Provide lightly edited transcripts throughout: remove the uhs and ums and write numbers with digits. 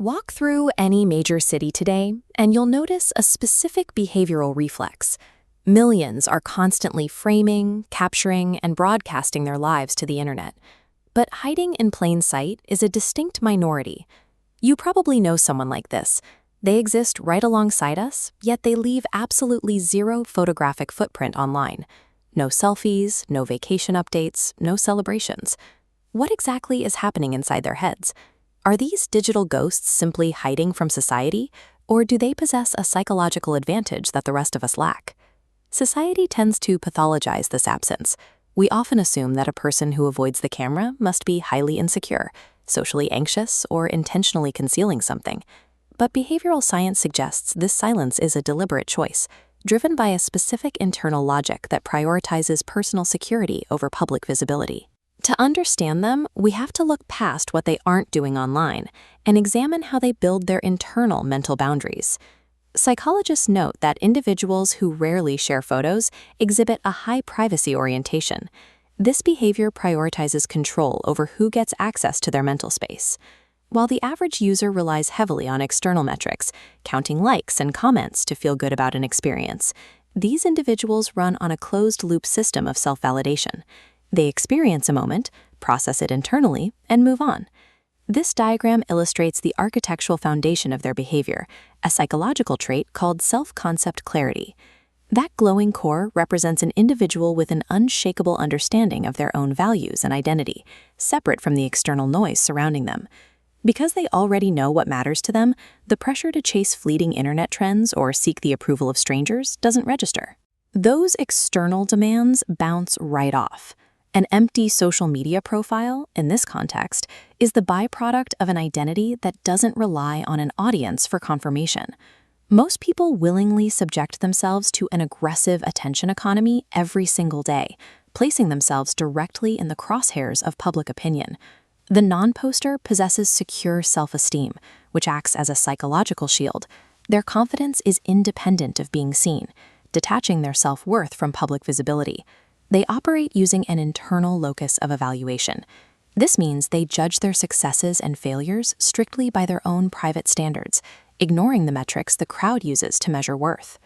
Walk through any major city today, and you'll notice a specific behavioral reflex. Millions are constantly framing, capturing, and broadcasting their lives to the internet. But hiding in plain sight is a distinct minority. You probably know someone like this. They exist right alongside us, yet they leave absolutely zero photographic footprint online. No selfies, no vacation updates, no celebrations. What exactly is happening inside their heads? Are these digital ghosts simply hiding from society, or do they possess a psychological advantage that the rest of us lack? Society tends to pathologize this absence. We often assume that a person who avoids the camera must be highly insecure, socially anxious, or intentionally concealing something. But behavioral science suggests this silence is a deliberate choice, driven by a specific internal logic that prioritizes personal security over public visibility. To understand them, we have to look past what they aren't doing online and examine how they build their internal mental boundaries. Psychologists note that individuals who rarely share photos exhibit a high privacy orientation. This behavior prioritizes control over who gets access to their mental space. While the average user relies heavily on external metrics, counting likes and comments to feel good about an experience, these individuals run on a closed-loop system of self-validation. They experience a moment, process it internally, and move on. This diagram illustrates the architectural foundation of their behavior, a psychological trait called self-concept clarity. That glowing core represents an individual with an unshakable understanding of their own values and identity, separate from the external noise surrounding them. Because they already know what matters to them, the pressure to chase fleeting internet trends or seek the approval of strangers doesn't register. Those external demands bounce right off. An empty social media profile, in this context, is the byproduct of an identity that doesn't rely on an audience for confirmation. Most people willingly subject themselves to an aggressive attention economy every single day, placing themselves directly in the crosshairs of public opinion. The non-poster possesses secure self-esteem, which acts as a psychological shield. Their confidence is independent of being seen, detaching their self-worth from public visibility. They operate using an internal locus of evaluation. This means they judge their successes and failures strictly by their own private standards, ignoring the metrics the crowd uses to measure worth.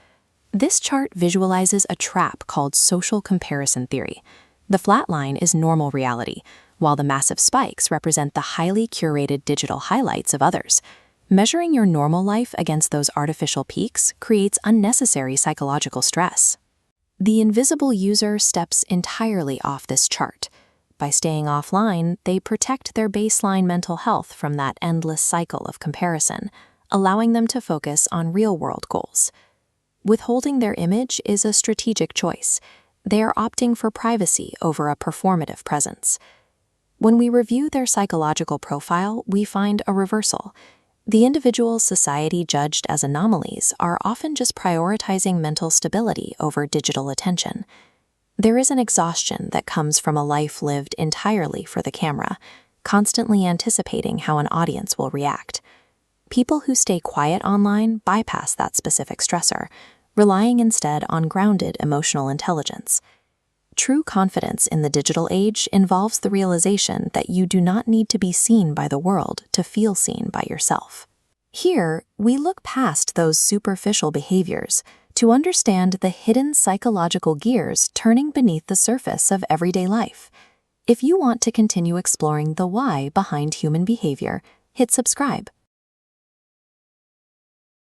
This chart visualizes a trap called social comparison theory. The flat line is normal reality, while the massive spikes represent the highly curated digital highlights of others. Measuring your normal life against those artificial peaks creates unnecessary psychological stress. The invisible user steps entirely off this chart. By staying offline, they protect their baseline mental health from that endless cycle of comparison, allowing them to focus on real-world goals. Withholding their image is a strategic choice. They are opting for privacy over a performative presence. When we review their psychological profile, we find a reversal. The individuals society judged as anomalies are often just prioritizing mental stability over digital attention. There is an exhaustion that comes from a life lived entirely for the camera, constantly anticipating how an audience will react. People who stay quiet online bypass that specific stressor, relying instead on grounded emotional intelligence. True confidence in the digital age involves the realization that you do not need to be seen by the world to feel seen by yourself. Here, we look past those superficial behaviors to understand the hidden psychological gears turning beneath the surface of everyday life. If you want to continue exploring the why behind human behavior, hit subscribe.